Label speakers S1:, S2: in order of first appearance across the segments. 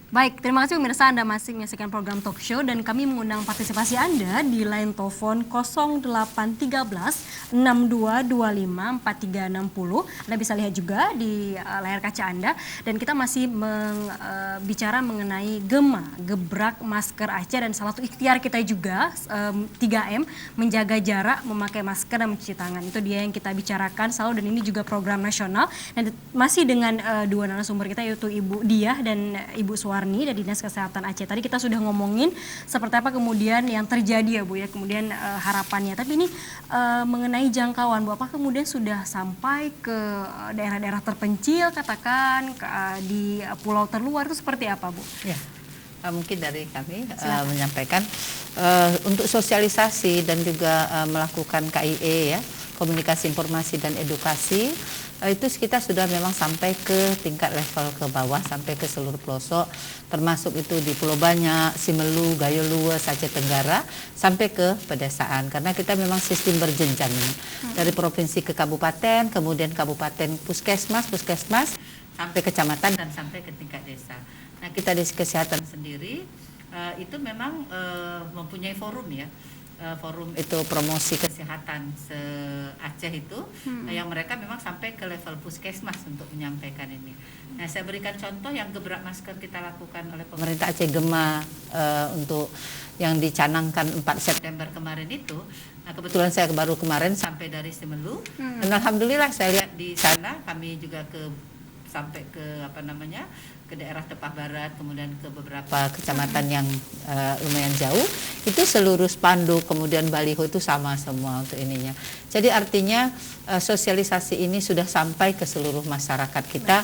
S1: Baik, terima kasih pemirsa, Anda masih menyaksikan program Talk Show dan kami mengundang partisipasi Anda di line telepon 0813 6225 4360. Anda bisa lihat juga di layar kaca Anda dan kita masih bicara mengenai Gema, gebrak masker Aceh, dan salah satu ikhtiar kita juga 3M, menjaga jarak, memakai masker dan mencuci tangan. Itu dia yang kita bicarakan selalu, dan ini juga program nasional. Dan masih dengan dua narasumber kita, yaitu Ibu Diah dan Ibu Suwarni dari Dinas Kesehatan Aceh. Tadi kita sudah ngomongin seperti apa kemudian yang terjadi ya Bu ya, kemudian harapannya. Tapi ini mengenai jangkauan Bu, apa kemudian sudah sampai ke daerah-daerah terpencil, katakan di pulau terluar, itu seperti apa Bu?
S2: Ya, mungkin dari kami menyampaikan untuk sosialisasi dan juga melakukan KIE ya, komunikasi informasi dan edukasi. Itu kita sudah memang sampai ke tingkat level ke bawah, sampai ke seluruh pelosok, termasuk itu di Pulau Banyak, Simelu, Gayo Lues, Aceh Tenggara, sampai ke pedesaan. Karena kita memang sistem berjenjang dari provinsi ke kabupaten, kemudian kabupaten puskesmas, sampai kecamatan dan sampai ke tingkat desa. Nah, kita di kesehatan sendiri itu memang mempunyai forum ya. Forum itu promosi kesehatan se-Aceh itu yang mereka memang sampai ke level puskesmas untuk menyampaikan ini. Nah, saya berikan contoh yang gebrak masker kita lakukan oleh pemerintah Aceh Gema untuk yang dicanangkan 4 September kemarin itu. Nah, kebetulan saya baru kemarin sampai dari Simelu dan alhamdulillah saya lihat di sana, kami juga sampai ke ke daerah Tepah Barat, kemudian ke beberapa kecamatan yang lumayan jauh, itu seluruh spanduk kemudian baliho itu sama semua untuk ininya. Jadi artinya sosialisasi ini sudah sampai ke seluruh masyarakat kita,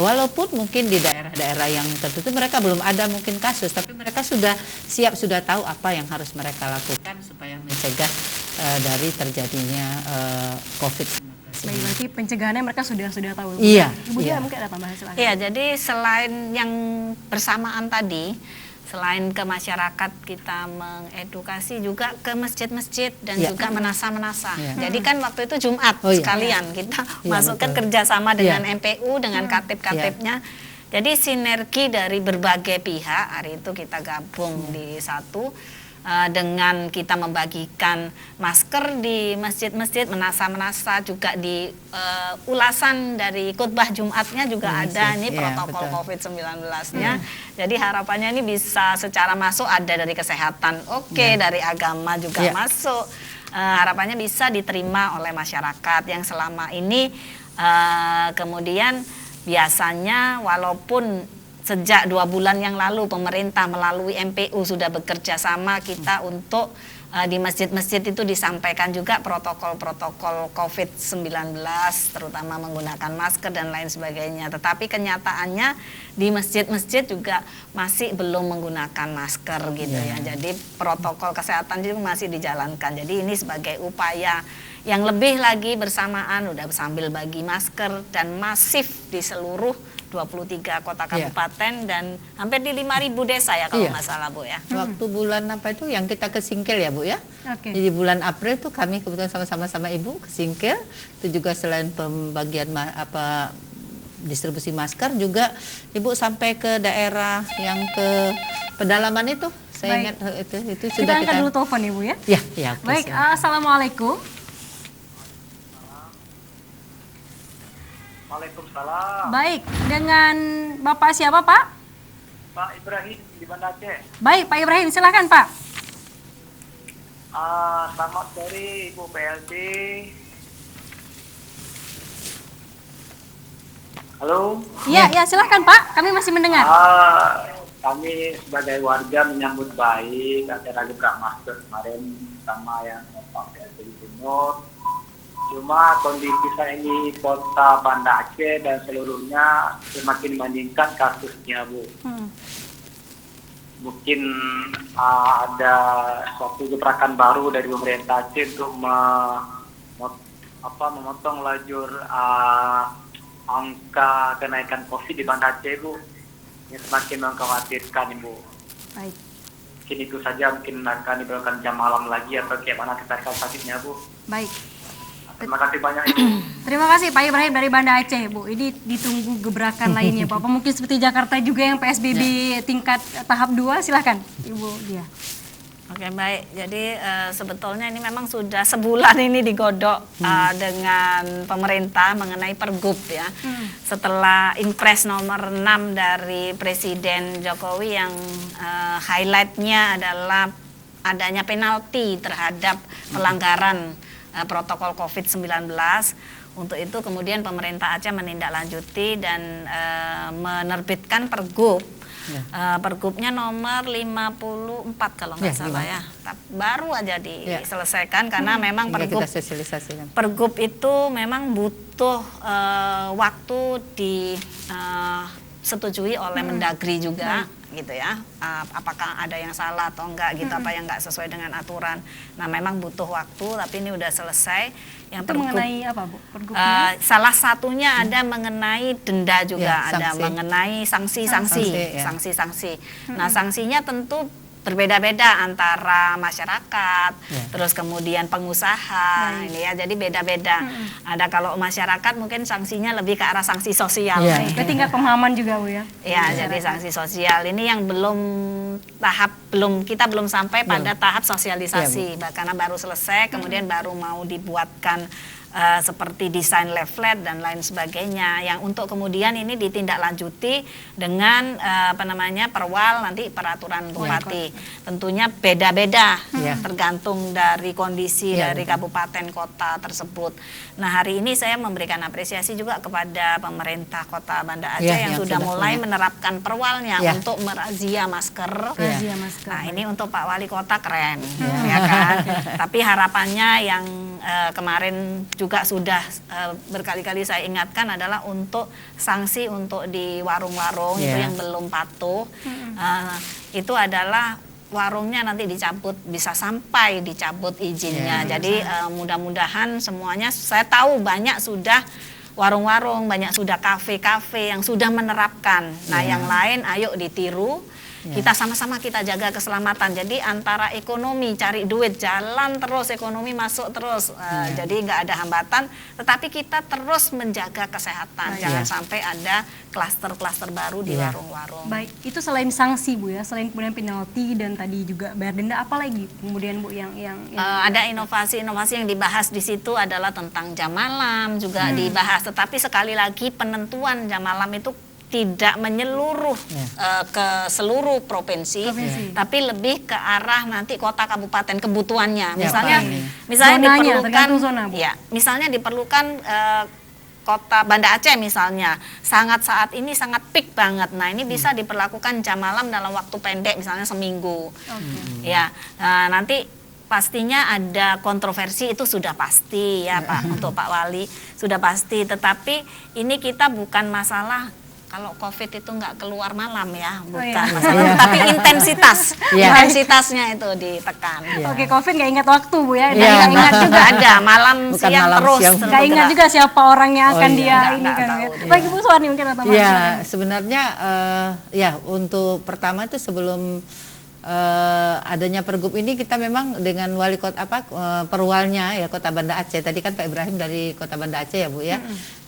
S2: walaupun mungkin di daerah-daerah yang tertentu mereka belum ada mungkin kasus, tapi mereka sudah siap, sudah tahu apa yang harus mereka lakukan supaya mencegah dari terjadinya COVID-19.
S1: Baik, berarti pencegahannya mereka sudah tahu.
S2: Iya.
S1: Ibu Dia mungkin ada tambahan, silakan.
S3: Iya, jadi selain yang bersamaan tadi, selain ke masyarakat kita mengedukasi juga ke masjid-masjid dan juga menasa-menasa. Jadi kan waktu itu Jumat sekalian kita masukkan kerjasama dengan MPU, dengan katib-katibnya. Jadi sinergi dari berbagai pihak, hari itu kita gabung di satu, dengan kita membagikan masker di masjid-masjid, menasa-menasa, juga di ulasan dari khutbah Jumatnya juga ada ini protokol COVID-19-nya. Jadi harapannya ini bisa secara masuk ada dari kesehatan, dari agama juga masuk. Harapannya bisa diterima oleh masyarakat yang selama ini kemudian biasanya walaupun sejak 2 bulan yang lalu pemerintah melalui MPU sudah bekerja sama kita untuk di masjid-masjid itu disampaikan juga protokol-protokol COVID-19, terutama menggunakan masker dan lain sebagainya. Tetapi kenyataannya di masjid-masjid juga masih belum menggunakan masker gitu ya. Jadi protokol kesehatan juga masih dijalankan. Jadi ini sebagai upaya yang lebih lagi bersamaan, udah sambil bagi masker dan masif di seluruh 23 kota kabupaten dan hampir di 5.000 desa ya kalau nggak salah Bu ya.
S2: Waktu bulan apa itu yang kita ke Singkil ya Bu ya. Jadi bulan April tuh kami kebetulan sama-sama Ibu ke Singkil. Itu juga selain pembagian distribusi masker juga Ibu sampai ke daerah yang ke pedalaman itu. Saya ingat itu sudah
S1: kita angkat dulu telepon Ibu ya.
S2: Ya.
S1: Baik, assalamualaikum.
S4: Waalaikumsalam.
S1: Baik, dengan Bapak siapa Pak?
S4: Pak Ibrahim di Banda Aceh.
S1: Baik, Pak Ibrahim, silakan Pak.
S4: Selamat sore Ibu PLD. Halo.
S1: Iya, silakan Pak, kami masih mendengar.
S4: Kami sebagai warga menyambut baik acara gebrak masker kemarin sama yang Pak PLD Timur. Cuma kondisi saya ini kota Banda Aceh dan seluruhnya semakin meningkat kasusnya Bu. Mungkin ada suatu gebrakan baru dari pemerintah Aceh untuk memotong lajur angka kenaikan COVID di Banda Aceh Bu. Ini semakin mengkhawatirkan Ibu.
S1: Baik.
S4: Mungkin itu saja, mungkin akan diberlakukan jam malam lagi atau bagaimana kita sakitnya Bu.
S1: Baik.
S4: Terima kasih banyak Ibu.
S1: Terima kasih Pak Ibrahim dari Banda Aceh, Bu. Ini ditunggu gebrakan lainnya, Pak. Apa mungkin seperti Jakarta juga yang PSBB tingkat tahap 2? Silahkan, Ibu Dia.
S3: Oke, baik. Jadi sebetulnya ini memang sudah sebulan ini digodok dengan pemerintah mengenai pergub ya. Setelah Impres nomor 6 dari Presiden Jokowi yang highlightnya adalah adanya penalti terhadap pelanggaran protokol COVID-19. Untuk itu kemudian pemerintah Aceh menindaklanjuti dan menerbitkan pergub. Pergubnya nomor 54 kalau nggak salah ya. Baru aja diselesaikan karena memang pergub itu memang butuh waktu disetujui oleh Mendagri juga. Gitu ya, apakah ada yang salah atau enggak gitu, apa yang enggak sesuai dengan aturan. Nah memang butuh waktu, tapi ini udah selesai. Yang
S1: itu mengenai apa Bu? Pergubnya?
S3: Salah satunya ada mengenai denda juga, ada mengenai sanksi-sanksi. Nah sanksinya tentu berbeda-beda antara masyarakat, terus kemudian pengusaha, ini ya, jadi beda-beda. Ada kalau masyarakat mungkin sanksinya lebih ke arah sanksi sosial.
S1: Ke tingkat pemahaman juga Bu ya.
S3: Ya, jadi sanksi sosial ini yang kita belum sampai pada tahap sosialisasi, karena baru selesai, kemudian baru mau dibuatkan seperti desain leaflet dan lain sebagainya, yang untuk kemudian ini ditindaklanjuti dengan perwal nanti peraturan bupati. Tentunya beda-beda tergantung dari kondisi dari kabupaten kota tersebut. Nah hari ini saya memberikan apresiasi juga kepada pemerintah Kota Banda Aceh yang sudah mulai menerapkan perwalnya untuk merazia masker. Nah ini untuk Pak Wali Kota keren, ya kan. Tapi harapannya yang kemarin juga sudah berkali-kali saya ingatkan adalah untuk sanksi untuk di warung-warung itu yang belum patuh, itu adalah warungnya nanti dicabut, bisa sampai dicabut izinnya. Jadi mudah-mudahan semuanya, saya tahu banyak sudah warung-warung, banyak sudah kafe-kafe yang sudah menerapkan. Nah yang lain ayo ditiru. Kita sama-sama kita jaga keselamatan. Jadi antara ekonomi cari duit jalan terus, ekonomi masuk terus, jadi nggak ada hambatan. Tetapi kita terus menjaga kesehatan. Jangan sampai ada klaster-klaster baru di warung-warung.
S1: Baik, itu selain sanksi Bu ya, selain kemudian penalti dan tadi juga bayar denda, apa lagi kemudian Bu yang
S3: ada inovasi-inovasi yang dibahas di situ adalah tentang jam malam juga dibahas. Tetapi sekali lagi penentuan jam malam itu tidak menyeluruh ke seluruh provinsi, tapi lebih ke arah nanti kota kabupaten kebutuhannya. Misalnya diperlukan, misalnya diperlukan Kota Banda Aceh misalnya saat ini sangat peak banget. Nah ini bisa diperlakukan jam malam dalam waktu pendek, misalnya seminggu. Ya, nanti pastinya ada kontroversi, itu sudah pasti ya Pak, untuk Pak Wali sudah pasti. Tetapi ini kita bukan masalah kalau COVID itu nggak keluar malam ya, bukan masalah, tapi intensitasnya itu ditekan.
S1: Oke, COVID nggak ingat waktu Bu ya,
S3: nggak ingat juga ada malam siang terus.
S1: Nggak ingat juga siapa orang yang akan dia ini kan. Bagi Bu Suwarni mungkin atau
S2: ya sebenarnya ya untuk pertama itu sebelum adanya pergub ini kita memang dengan wali kota perwalnya ya Kota Banda Aceh, tadi kan Pak Ibrahim dari Kota Banda Aceh ya Bu ya.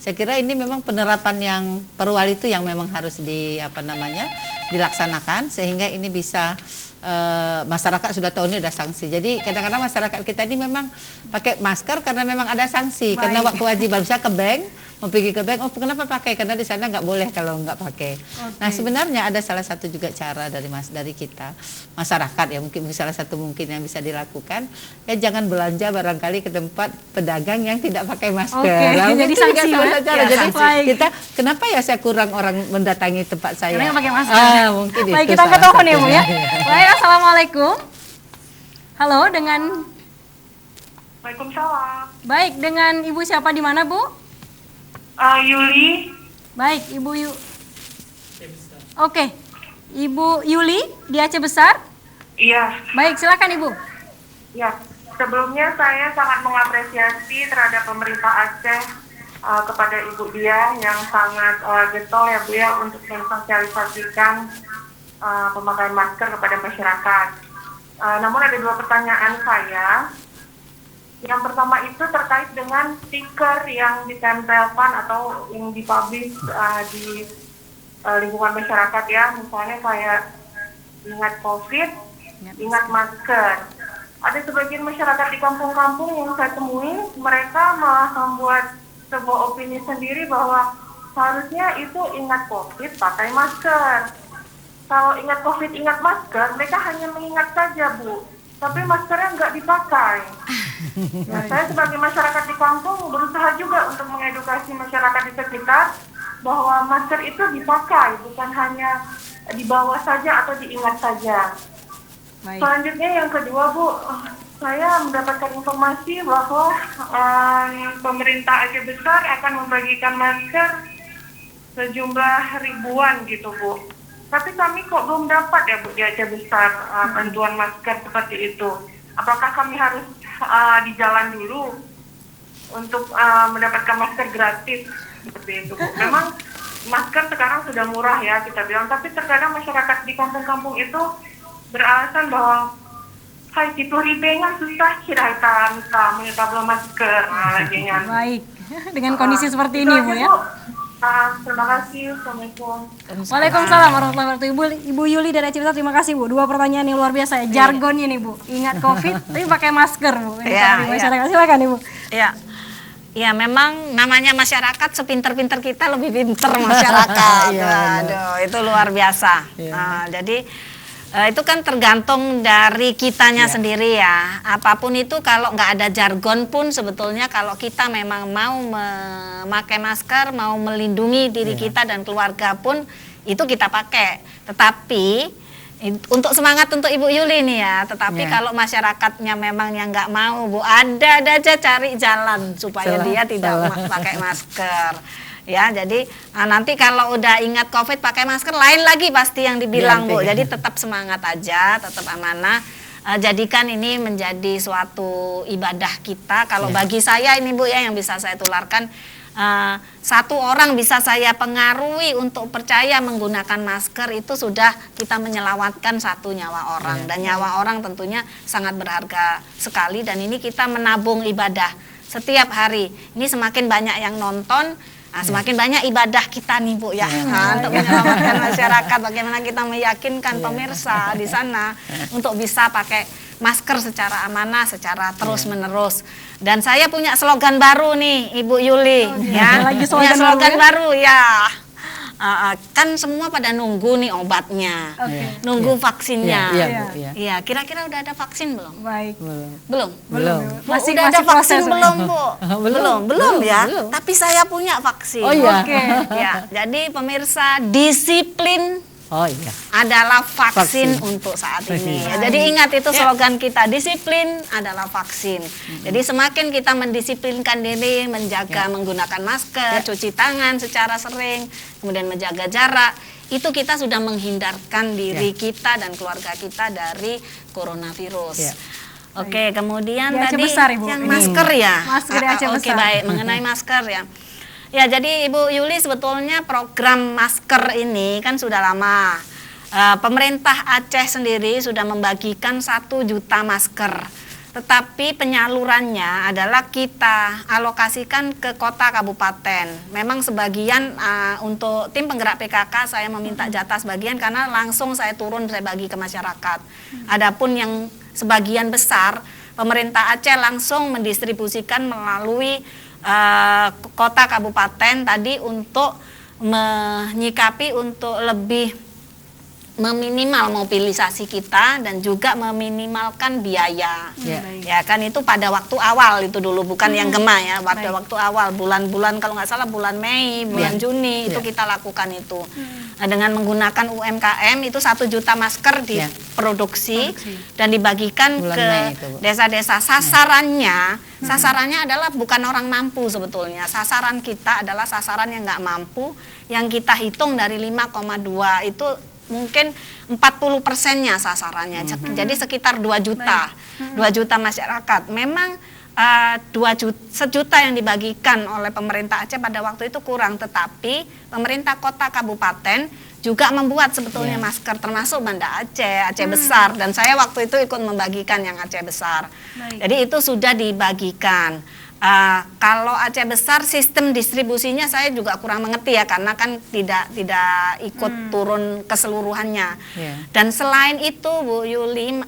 S2: Saya kira ini memang penerapan yang perwal itu yang memang harus dilaksanakan sehingga ini bisa masyarakat sudah tahu ini ada sanksi. Jadi kadang-kadang masyarakat kita ini memang pakai masker karena memang ada sanksi. Karena waktu wajib bisa ke bank, mau pergi ke bank, kenapa pakai? Karena di sana nggak boleh kalau nggak pakai. Nah sebenarnya ada salah satu juga cara dari kita masyarakat ya, mungkin salah satu yang bisa dilakukan ya, jangan belanja barangkali ke tempat pedagang yang tidak pakai masker.
S1: Jadi sanksi
S2: jadi kita kenapa ya saya kurang orang mendatangi tempat saya?
S1: Karena pakai masker.
S2: Mungkin
S1: baik,
S2: itu
S1: kita angkat telepon ya Bu ya. Baik, assalamualaikum. Halo, dengan
S5: Waalaikumsalam.
S1: Baik, dengan Ibu siapa di mana Bu?
S5: Yuli.
S1: Baik, Ibu Oke, Ibu Yuli di Aceh Besar.
S5: Iya.
S1: Baik, silakan Ibu.
S5: Ya, sebelumnya saya sangat mengapresiasi terhadap pemerintah Aceh kepada Ibu Dia yang sangat getol ya Bu ya untuk mensosialisasikan pemakaian masker kepada masyarakat. Namun ada dua pertanyaan saya. Yang pertama itu terkait dengan stiker yang ditempelkan atau yang dipublish di lingkungan masyarakat ya, misalnya kayak ingat COVID, ingat masker. Ada sebagian masyarakat di kampung-kampung yang saya temui, mereka malah membuat sebuah opini sendiri bahwa seharusnya itu ingat COVID pakai masker. Kalau ingat COVID ingat masker, mereka hanya mengingat saja Bu, tapi maskernya nggak dipakai. Nah, saya sebagai masyarakat di kampung berusaha juga untuk mengedukasi masyarakat di sekitar bahwa masker itu dipakai, bukan hanya dibawa saja atau diingat saja.
S1: Baik.
S5: Selanjutnya yang kedua Bu, saya mendapatkan informasi bahwa pemerintah Aceh Besar akan membagikan masker sejumlah ribuan gitu Bu. Tapi kami kok belum dapat ya Bu di Aceh Besar bantuan masker seperti itu. Apakah kami harus di jalan dulu untuk mendapatkan masker gratis seperti itu Bu? Memang masker sekarang sudah murah ya kita bilang, tapi terkadang masyarakat di kampung-kampung itu beralasan bahwa hai itu ribenya susah kira kita menyetablah masker lagi kan.
S1: Baik. Dengan kondisi seperti
S5: Itu
S1: ini
S5: aja,
S1: Bu ya.
S5: Terima kasih. Assalamualaikum.
S1: Waalaikumsalam warahmatullahi wabarakatuh. Ibu Yuli dari Aceh Besar, terima kasih Bu. Dua pertanyaan yang luar biasa ya. Jargonnya nih Bu. Ingat COVID tapi pakai masker Bu. Ini
S3: Iya,
S1: kalau di masyarakat silakan Ibu.
S3: Ya. Ya memang namanya masyarakat, sepinter-pinter kita lebih pinter masyarakat. Aduh, itu luar biasa. Nah, jadi itu kan tergantung dari kitanya sendiri ya. Apapun itu kalau nggak ada jargon pun sebetulnya kalau kita memang mau memakai masker, mau melindungi diri kita dan keluarga pun itu kita pakai. Tetapi untuk semangat untuk Ibu Yuli nih ya, tetapi kalau masyarakatnya memang yang nggak mau Bu, ada aja cari jalan supaya dia tidak pakai masker. Ya, jadi nanti kalau udah ingat COVID pakai masker lain lagi pasti yang dibilang Bu. Jadi tetap semangat aja, tetap amanah. Jadikan ini menjadi suatu ibadah kita. Kalau bagi saya ini Bu ya yang bisa saya tularkan, satu orang bisa saya pengaruhi untuk percaya menggunakan masker itu sudah kita menyelamatkan satu nyawa orang. Dan nyawa orang tentunya sangat berharga sekali dan ini kita menabung ibadah setiap hari. Ini semakin banyak yang nonton, semakin banyak ibadah kita nih Bu ya, untuk menyelamatkan masyarakat. Bagaimana kita meyakinkan pemirsa di sana untuk bisa pakai masker secara amanah, secara terus menerus. Dan saya punya slogan baru nih Ibu Yuli,
S1: Lagi
S3: punya
S1: slogan
S3: slogan
S1: baru
S3: baru ya. Kan semua pada nunggu nih obatnya, nunggu vaksinnya. Iya, kira-kira udah ada vaksin belum?
S1: Baik.
S3: Belum.
S1: Bu,
S3: Udah ada vaksin
S1: proses.
S3: belum Bu? Belum ya.
S2: Belum.
S3: Tapi saya punya vaksin.
S2: Oh iya.
S1: Oke.
S3: Ya, jadi pemirsa, disiplin
S2: Oh iya.
S3: adalah vaksin untuk saat ini. Ya, jadi ingat itu slogan kita, disiplin adalah vaksin. Jadi semakin kita mendisiplinkan diri, menjaga menggunakan masker, cuci tangan secara sering, kemudian menjaga jarak, itu kita sudah menghindarkan diri kita dan keluarga kita dari coronavirus. Oke, kemudian
S1: Di Aceh
S3: tadi
S1: Besar, Ibu.
S3: yang
S1: Ini.
S3: masker ya.
S1: Masker di Aceh
S3: Oke,
S1: Besar.
S3: baik, mengenai masker ya. Ya, jadi Ibu Yuli sebetulnya program masker ini kan sudah lama. Pemerintah Aceh sendiri sudah membagikan 1 juta masker. Tetapi penyalurannya adalah kita alokasikan ke kota kabupaten. Memang sebagian untuk tim penggerak PKK saya meminta jatah sebagian karena langsung saya turun saya bagi ke masyarakat. Adapun yang sebagian besar pemerintah Aceh langsung mendistribusikan melalui kota kabupaten tadi untuk menyikapi untuk lebih meminimal mobilisasi kita dan juga meminimalkan biaya. Ya kan itu pada waktu awal itu dulu, bukan yang gema ya, pada waktu awal bulan-bulan kalau nggak salah bulan Mei, bulan Juni itu kita lakukan itu. Nah, dengan menggunakan UMKM itu 1 juta masker diproduksi dan dibagikan
S2: Bulan
S3: ke
S2: Mei itu, Bu.
S3: desa-desa. Sasarannya adalah bukan orang mampu sebetulnya. Sasaran kita adalah sasaran yang nggak mampu, yang kita hitung dari 5,2 itu mungkin 40%-nya sasarannya. Jadi sekitar 2 juta. 2 juta masyarakat. Memang 1 juta yang dibagikan oleh pemerintah Aceh pada waktu itu kurang, tetapi pemerintah kota kabupaten juga membuat sebetulnya
S2: Iya.
S3: masker, termasuk Banda Aceh besar, dan saya waktu itu ikut membagikan yang Aceh besar.
S1: Baik.
S3: Jadi itu sudah dibagikan. Kalau Aceh besar sistem distribusinya saya juga kurang mengerti ya, karena kan tidak ikut turun keseluruhannya.
S2: Iya.
S3: Dan selain itu Bu Yuli,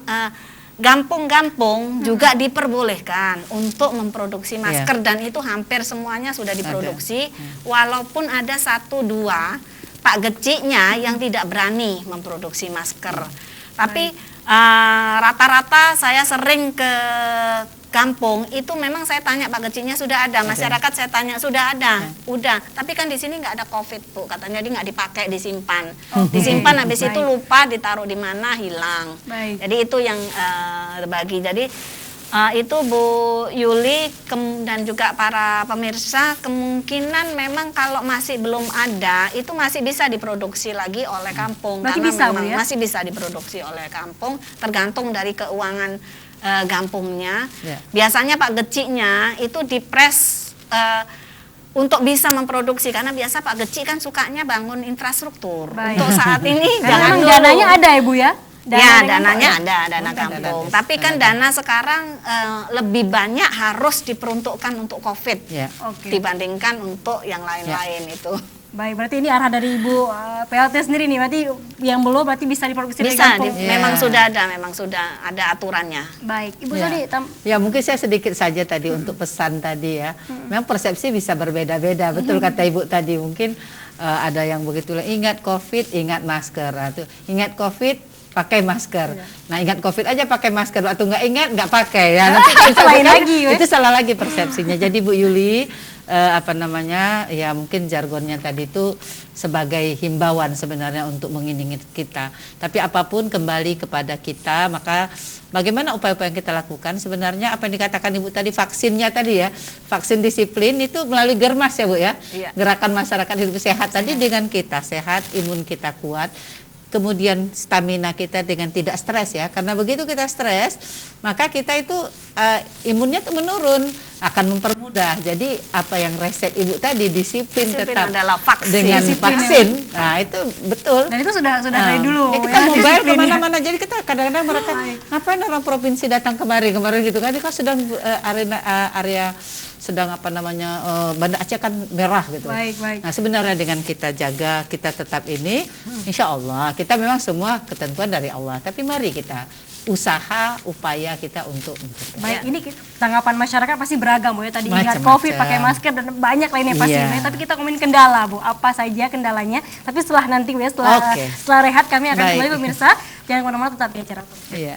S3: gampung-gampung juga diperbolehkan untuk memproduksi masker, dan itu hampir semuanya sudah diproduksi, walaupun ada 1-2 Pak Geciknya yang tidak berani memproduksi masker. Tapi rata-rata saya sering ke kampung itu memang saya tanya Pak Geciknya sudah ada, masyarakat saya tanya sudah ada, udah. Tapi kan di sini nggak ada COVID Bu, katanya dia nggak dipakai, disimpan, disimpan habis itu lupa ditaruh di mana, hilang.
S1: Baik.
S3: Jadi itu yang bagi. Jadi itu Bu Yuli dan juga para pemirsa, kemungkinan memang kalau masih belum ada itu masih bisa diproduksi lagi oleh kampung.
S1: Berarti
S3: karena
S1: bisa, Bu,
S3: memang
S1: ya?
S3: masih bisa diproduksi oleh kampung, tergantung dari keuangan kampungnya.
S2: Ya.
S3: Biasanya Pak Geciknya itu dipres untuk bisa memproduksi, karena biasa Pak Gecik kan sukanya bangun infrastruktur.
S1: Baik.
S3: Untuk saat ini
S1: Karena
S3: jangan
S1: memang
S3: dulu.
S1: dananya ada ya Bu ya?
S3: Ya,
S1: dengan
S3: dananya
S1: Pak,
S3: ada, dana kampung.
S2: Dana
S3: Tapi kan dana sekarang lebih banyak harus diperuntukkan untuk COVID
S2: Ya.
S1: Oke.
S3: dibandingkan untuk yang lain-lain itu.
S1: Baik, berarti ini arah dari Ibu PLT sendiri nih, berarti yang belum berarti bisa diproduksi di
S3: Bisa,
S1: kampung.
S2: Iya.
S3: memang sudah ada aturannya.
S1: Baik, Ibu
S2: Ya.
S1: tadi
S2: Ya mungkin saya sedikit saja tadi untuk pesan tadi ya. Memang persepsi bisa berbeda-beda. Betul kata Ibu tadi, mungkin ada yang begitu, ingat COVID, ingat masker. Nah, tuh, ingat COVID, pakai masker. Nah, ingat COVID aja pakai masker, waktu nggak ingat nggak pakai. Ya, nanti kalau
S1: Lain
S2: kan,
S1: lagi, ya.
S2: itu salah lagi persepsinya. Jadi Bu Yuli, ya mungkin jargonnya tadi itu sebagai himbauan sebenarnya untuk mengiringi kita. Tapi apapun kembali kepada kita, maka bagaimana upaya-upaya yang kita lakukan sebenarnya apa yang dikatakan Ibu tadi, vaksinnya tadi ya, vaksin disiplin itu melalui Germas ya Bu ya,
S3: Iya.
S2: gerakan masyarakat hidup sehat tadi, dengan kita sehat, imun kita kuat, kemudian stamina kita dengan tidak stres ya, karena begitu kita stres maka kita itu imunnya tuh menurun, akan mempermudah. Jadi apa yang resep Ibu tadi, disiplin
S3: Disiplin
S2: tetap
S3: adalah vaksin.
S2: dengan
S1: Disiplin,
S2: vaksin. Nah itu betul.
S1: Dan itu sudah dari dulu.
S2: Kita
S1: ya,
S2: mobile
S1: disiplinnya.
S2: kemana-mana, jadi kita kadang-kadang mereka ngapain orang provinsi datang kemarin gitu kan, kan sedang area sedang Banda Aceh kan merah gitu.
S1: Baik, baik.
S2: Nah sebenarnya dengan kita jaga, kita tetap ini, insya Allah kita memang semua ketentuan dari Allah. Tapi mari kita usaha, upaya kita untuk
S1: Baik, ini tanggapan masyarakat pasti beragam Bu ya. Tadi ingat
S2: Macam-macam.
S1: COVID, pakai masker dan banyak lainnya pasti.
S2: Iya.
S1: Nah, tapi kita ngomongin kendala Bu, apa saja kendalanya. Tapi setelah nanti Bu ya, setelah
S2: Oke.
S1: rehat kami akan
S2: Baik.
S1: kembali pemirsa. Jangan kemana-mana, tetap di acara.
S2: Iya.